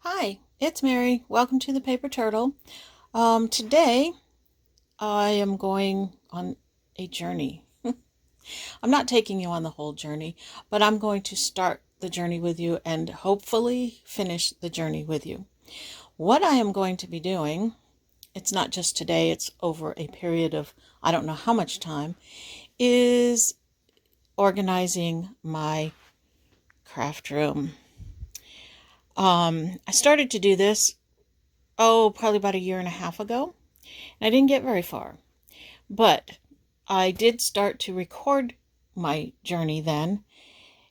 Hi, it's Mary. Welcome to the Paper Turtle. Today I am going on a journey. I'm not taking you on the whole journey, but I'm going to start the journey with you and hopefully finish the journey with you. What I am going to be doing, it's not just today, it's over a period of I don't know how much time, is organizing my craft room. I started to do this, probably about a year and a half ago. I didn't get very far, but I did start to record my journey then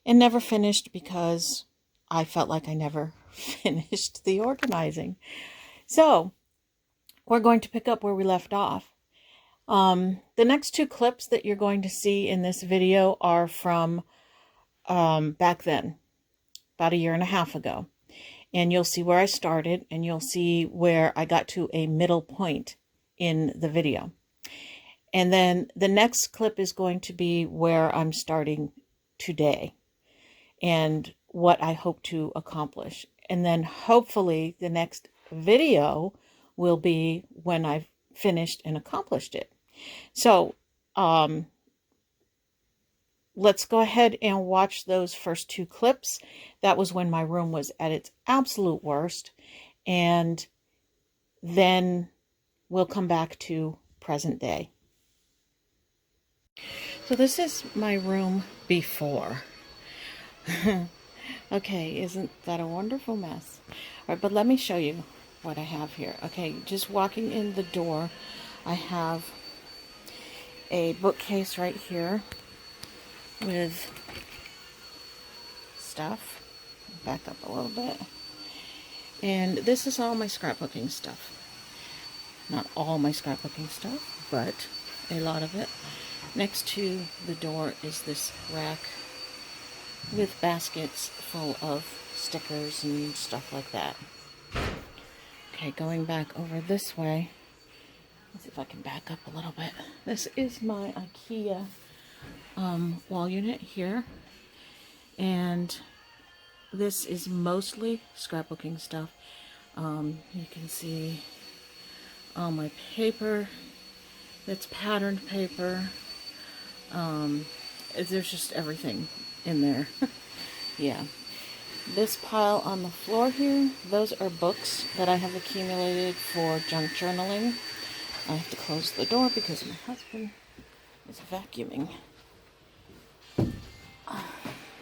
and never finished because I felt like I never finished the organizing. So we're going to pick up where we left off. The next two clips that you're going to see in this video are from back then, about a year and a half ago. And you'll see where I started and you'll see where I got to a middle point in the video. And then the next clip is going to be where I'm starting today and what I hope to accomplish. And then hopefully the next video will be when I've finished and accomplished it. So let's go ahead and watch those first two clips. That was when my room was at its absolute worst. And then we'll come back to present day. So this is my room before. Okay, isn't that a wonderful mess? All right, but let me show you what I have here. Okay, just walking in the door, I have a bookcase right here with stuff. Back up a little bit. And this is all my scrapbooking stuff. Not all my scrapbooking stuff, but a lot of it. Next to the door is this rack with baskets full of stickers and stuff like that. Okay, going back over this way. Let's see if I can back up a little bit. This is my IKEA wall unit here. And this is mostly scrapbooking stuff. You can see all my paper. It's patterned paper. There's just everything in there. Yeah. This pile on the floor here, those are books that I have accumulated for junk journaling. I have to close the door because my husband is vacuuming.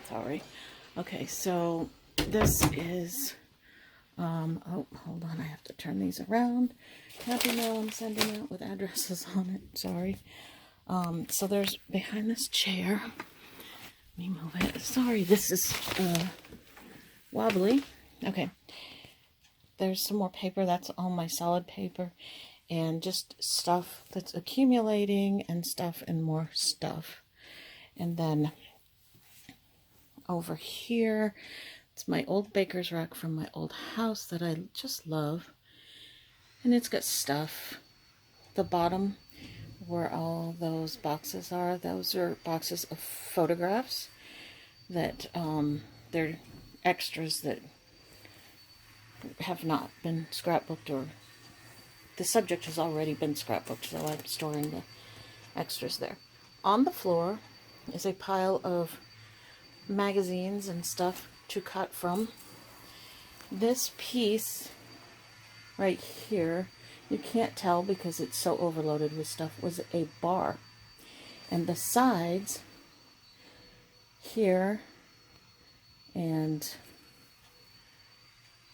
Sorry. Okay, so this is, oh, hold on, I have to turn these around. Happy mail I'm sending out with addresses on it, sorry. So there's behind this chair. Let me move it. Sorry, this is wobbly. Okay. There's some more paper. That's all my solid paper. And just stuff that's accumulating and stuff and more stuff. And then over here, it's my old baker's rack from my old house that I just love. And it's got stuff. The bottom where all those boxes are, those are boxes of photographs that they're extras that have not been scrapbooked, or the subject has already been scrapbooked, so I'm storing the extras there. On the floor is a pile of magazines and stuff to cut from. This piece right here, you can't tell because it's so overloaded with stuff, was a bar. And the sides here and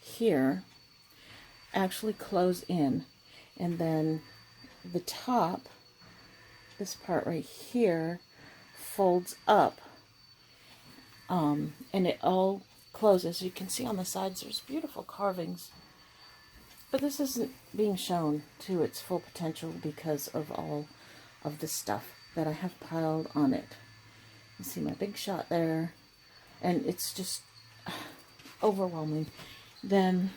here actually close in. And then the top, this part right here, folds up. And it all closes. You can see on the sides there's beautiful carvings. But this isn't being shown to its full potential because of all of the stuff that I have piled on it. You see my big shot there. And it's just overwhelming. Then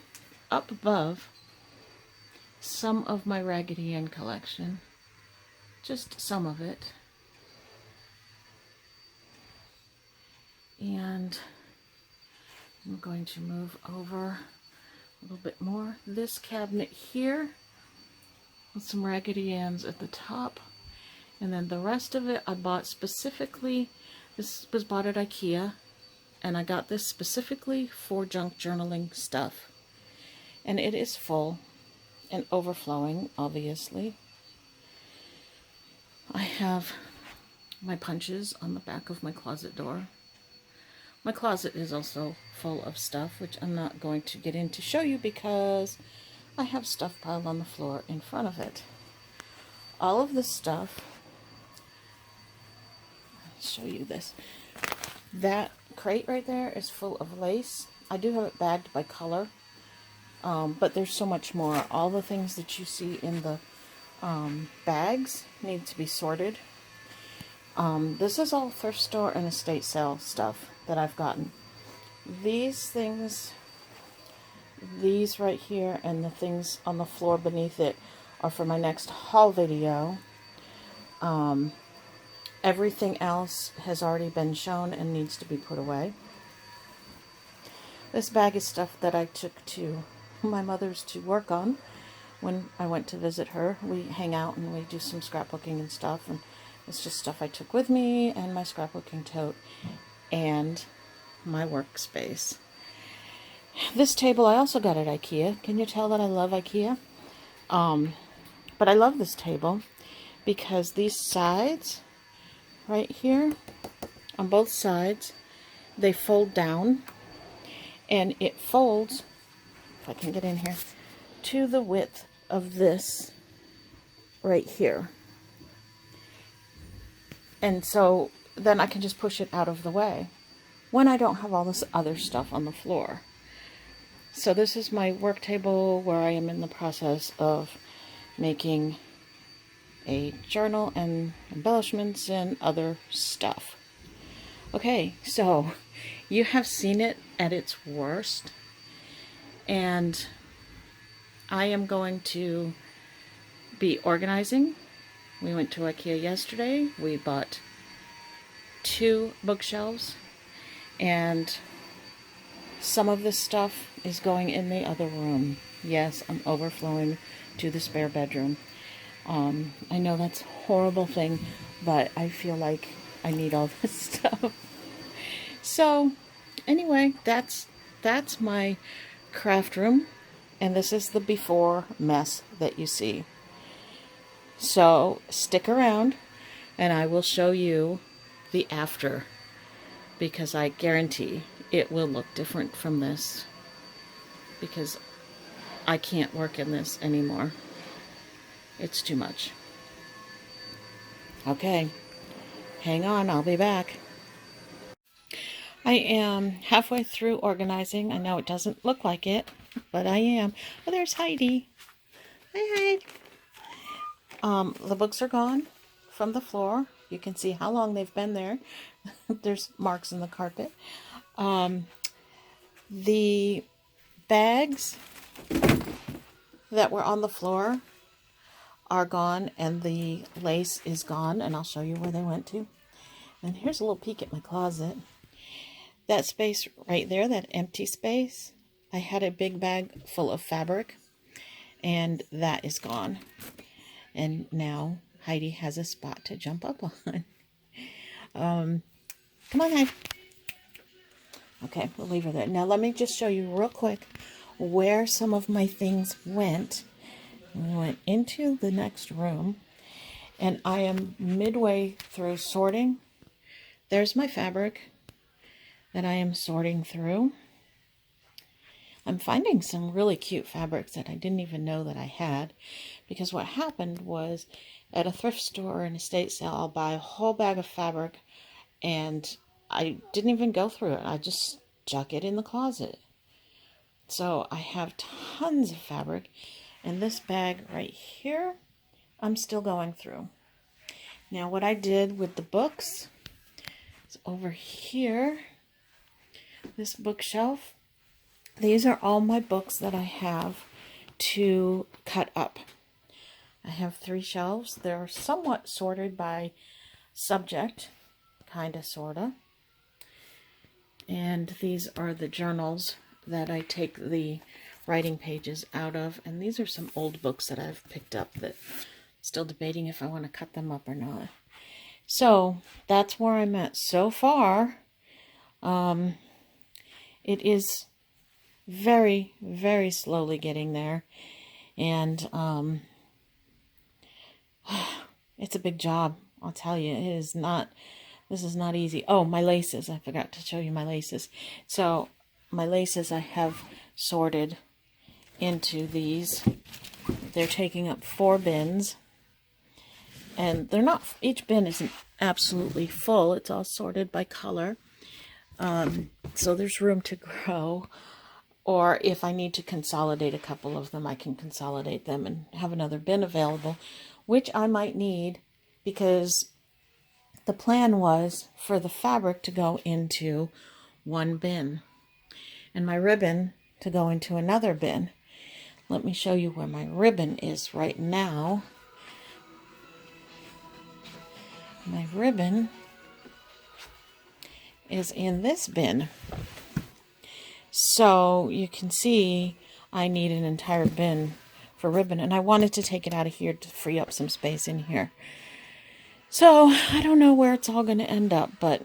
up above, some of my Raggedy Ann collection. Just some of it. And I'm going to move over A little bit more. This cabinet here with some Raggedy Anns at the top. And then the rest of it I bought specifically. This was bought at IKEA. And I got this specifically for junk journaling stuff. And it is full and overflowing, obviously. I have my punches on the back of my closet door. My closet is also full of stuff, which I'm not going to get in to show you because I have stuff piled on the floor in front of it. All of this stuff, I'll show you this. That crate right there is full of lace. I do have it bagged by color, but there's so much more. All the things that you see in the bags need to be sorted. This is all thrift store and estate sale stuff that I've gotten. These things, these right here, and the things on the floor beneath it are for my next haul video. Everything else has already been shown and needs to be put away. This bag is stuff that I took to my mother's to work on when I went to visit her. We hang out and we do some scrapbooking and stuff, and it's just stuff I took with me, and my scrapbooking tote, and my workspace. This table I also got at IKEA. Can you tell that I love IKEA? But I love this table because these sides right here, on both sides, they fold down, and it folds, if I can get in here, to the width of this right here. And so then I can just push it out of the way when I don't have all this other stuff on the floor. So this is my work table where I am in the process of making a journal and embellishments and other stuff. Okay, so you have seen it at its worst, and I am going to be organizing. We went to IKEA yesterday. We bought 2 bookshelves, and some of this stuff is going in the other room. Yes, I'm overflowing to the spare bedroom. I know that's a horrible thing, but I feel like I need all this stuff. So, anyway, that's my craft room, and this is the before mess that you see. So, stick around, and I will show you the after, because I guarantee it will look different from this, because I can't work in this anymore. It's too much. Okay, hang on, I'll be back. I am halfway through organizing. I know it doesn't look like it, but I am. Oh, there's Heidi. Hi, Heidi. The books are gone from the floor. You can see how long they've been there. There's marks in the carpet. The bags that were on the floor are gone, and the lace is gone, and I'll show you where they went to. And here's a little peek at my closet. That space right there, that empty space, I had a big bag full of fabric, and that is gone. And now Heidi has a spot to jump up on. Come on, Heidi. Okay, we'll leave her there. Now let me just show you real quick where some of my things went. We went into the next room, and I am midway through sorting. There's my fabric that I am sorting through. I'm finding some really cute fabrics that I didn't even know that I had, because what happened was at a thrift store or an estate sale, I'll buy a whole bag of fabric, and I didn't even go through it. I just stuck it in the closet. So I have tons of fabric. And this bag right here, I'm still going through. Now what I did with the books is over here, this bookshelf. These are all my books that I have to cut up. I have 3 shelves. They're somewhat sorted by subject, kinda, sorta. And these are the journals that I take the writing pages out of. And these are some old books that I've picked up that I'm still debating if I want to cut them up or not. So that's where I'm at so far. It is very, very slowly getting there. And it's a big job. I'll tell you, it is not, this is not easy. Oh, my laces. I forgot to show you my laces. So my laces I have sorted into these. They're taking up 4 bins. And they're not, each bin isn't absolutely full. It's all sorted by color. So there's room to grow. Or if I need to consolidate a couple of them, I can consolidate them and have another bin available, which I might need because the plan was for the fabric to go into one bin and my ribbon to go into another bin. Let me show you where my ribbon is right now. My ribbon is in this bin. So you can see I need an entire bin for ribbon, and I wanted to take it out of here to free up some space in here. So I don't know where it's all going to end up, but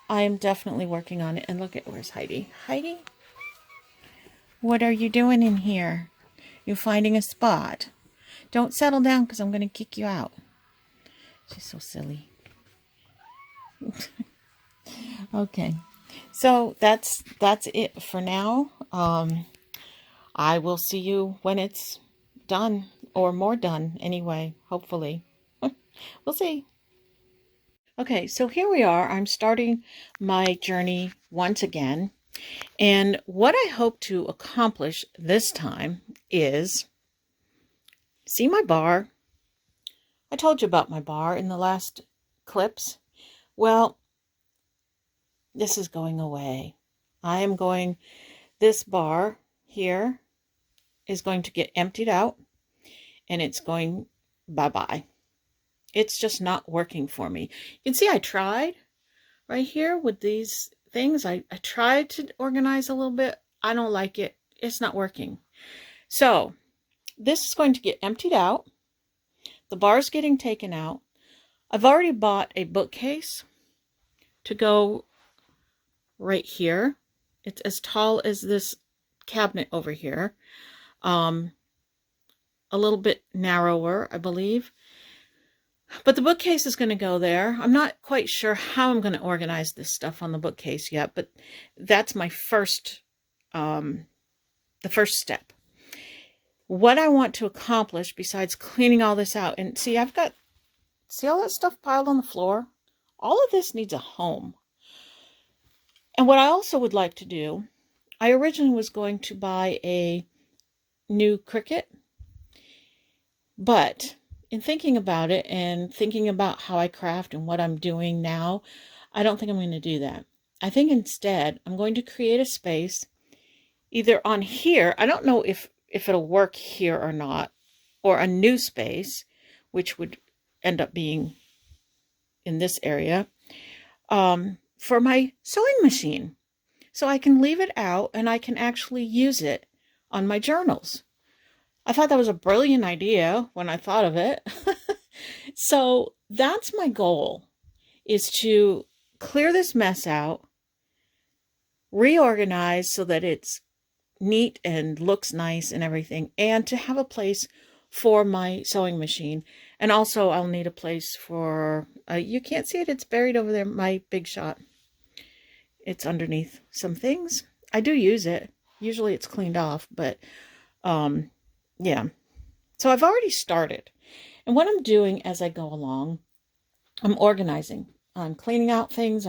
I am definitely working on it. And look at, where's Heidi? Heidi? What are you doing in here? You're finding a spot. Don't settle down because I'm going to kick you out. She's so silly. Okay. So that's it for now. I will see you when it's done, or more done anyway, hopefully. We'll see. Okay, so here we are. I'm starting my journey once again. And what I hope to accomplish this time is, see my bar? I told you about my bar in the last clips. Well, this is going away. I am going, this bar here is going to get emptied out and it's going bye-bye. It's just not working for me. You can see I tried right here with these things. I tried to organize a little bit. I don't like it. It's not working. So this is going to get emptied out. The bar's getting taken out. I've already bought a bookcase to go right here. It's as tall as this cabinet over here. A little bit narrower, I believe. But the bookcase is going to go there. I'm not quite sure how I'm going to organize this stuff on the bookcase yet, but that's my first, the first step. What I want to accomplish besides cleaning all this out, and see, I've got, see all that stuff piled on the floor? All of this needs a home. And what I also would like to do, I originally was going to buy a new Cricut, but in thinking about it and thinking about how I craft and what I'm doing now, I don't think I'm going to do that. I think instead I'm going to create a space either on here. I don't know if it'll work here or not, or a new space, which would end up being in this area, for my sewing machine. So I can leave it out and I can actually use it on my journals. I thought that was a brilliant idea when I thought of it. So that's my goal, is to clear this mess out, reorganize so that it's neat and looks nice and everything, and to have a place for my sewing machine. And also I'll need a place for, you can't see it, it's buried over there, my Big Shot. It's underneath some things. I do use it. Usually it's cleaned off, but yeah. So I've already started. And what I'm doing as I go along, I'm organizing. I'm cleaning out things.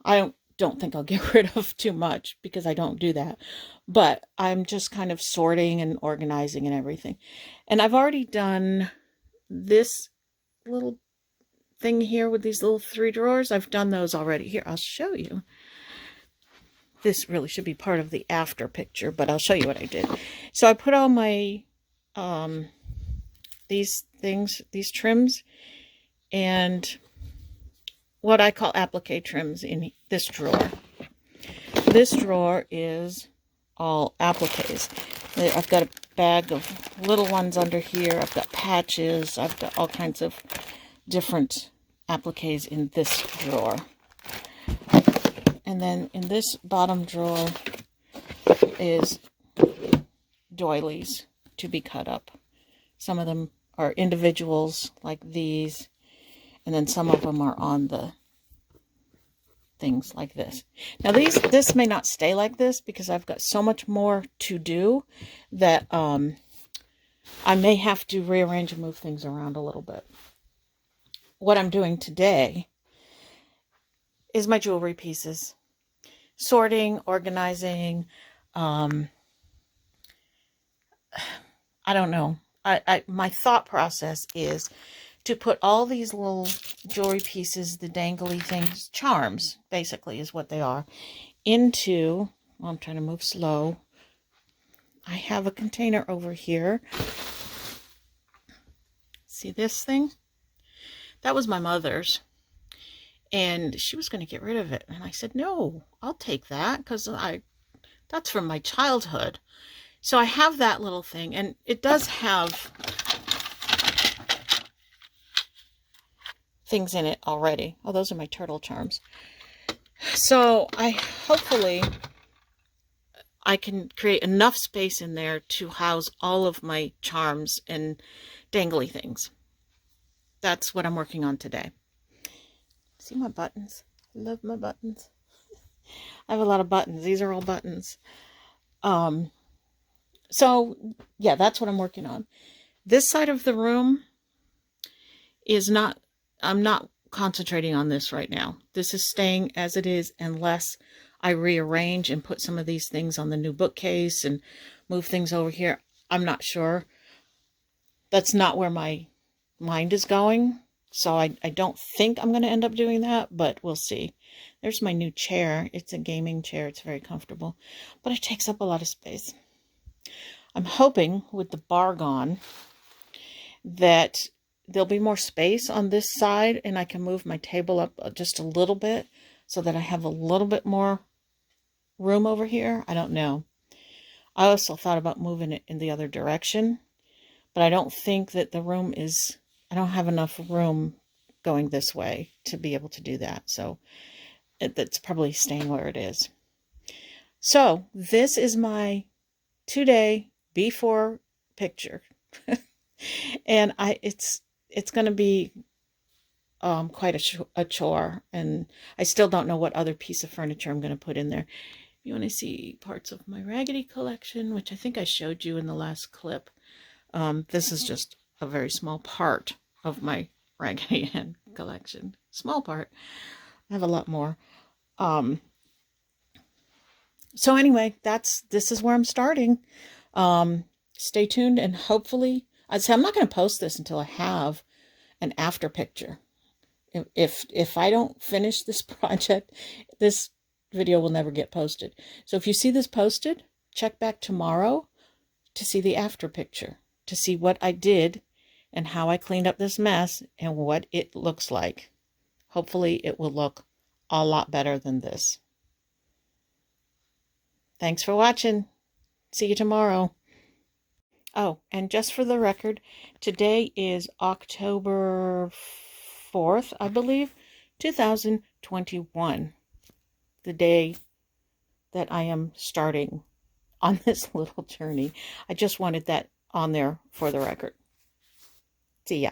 I don't think I'll get rid of too much because I don't do that. But I'm just kind of sorting and organizing and everything. And I've already done this little thing here with these little 3 drawers. I've done those already. Here, I'll show you. This really should be part of the after picture, but I'll show you what I did. So I put all my, these things, these trims, and what I call applique trims in this drawer. This drawer is all appliques. I've got a bag of little ones under here. I've got patches. I've got all kinds of different appliques in this drawer. And then in this bottom drawer is doilies to be cut up. Some of them are individuals like these, and then some of them are on the things like this. Now this may not stay like this because I've got so much more to do that I may have to rearrange and move things around a little bit. What I'm doing today is my jewelry pieces. Sorting, organizing, I don't know. My thought process is to put all these little jewelry pieces, the dangly things, charms, basically is what they are, into, well, I'm trying to move slow. I have a container over here. See this thing? That was my mother's. And she was going to get rid of it. And I said, no, I'll take that because that's from my childhood. So I have that little thing, and it does have things in it already. Oh, those are my turtle charms. So hopefully I can create enough space in there to house all of my charms and dangly things. That's what I'm working on today. See my buttons? I love my buttons. I have a lot of buttons. These are all buttons. So yeah, that's what I'm working on. This side of the room is not, I'm not concentrating on this right now. This is staying as it is unless I rearrange and put some of these things on the new bookcase and move things over here. I'm not sure. That's not where my mind is going. So I don't think I'm going to end up doing that, but we'll see. There's my new chair. It's a gaming chair. It's very comfortable, but it takes up a lot of space. I'm hoping with the bar gone that there'll be more space on this side and I can move my table up just a little bit so that I have a little bit more room over here. I don't know. I also thought about moving it in the other direction, but I don't think that the room is, I don't have enough room going this way to be able to do that. So it's probably staying where it is. So this is my 2-day before picture. And it's going to be quite a chore, and I still don't know what other piece of furniture I'm going to put in there. You want to see parts of my raggedy collection, which I think I showed you in the last clip. This is just a very small part of my Raggedy Ann collection. Small part. I have a lot more. So anyway, this is where I'm starting. Stay tuned, and hopefully, I'd say I'm not going to post this until I have an after picture. If I don't finish this project, this video will never get posted. So if you see this posted, check back tomorrow to see the after picture, to see what I did and how I cleaned up this mess and what it looks like. Hopefully it will look a lot better than this. Thanks for watching. See you tomorrow. Oh, and just for the record, today is October 4th, I believe, 2021. The day that I am starting on this little journey. I just wanted that on there for the record. See ya.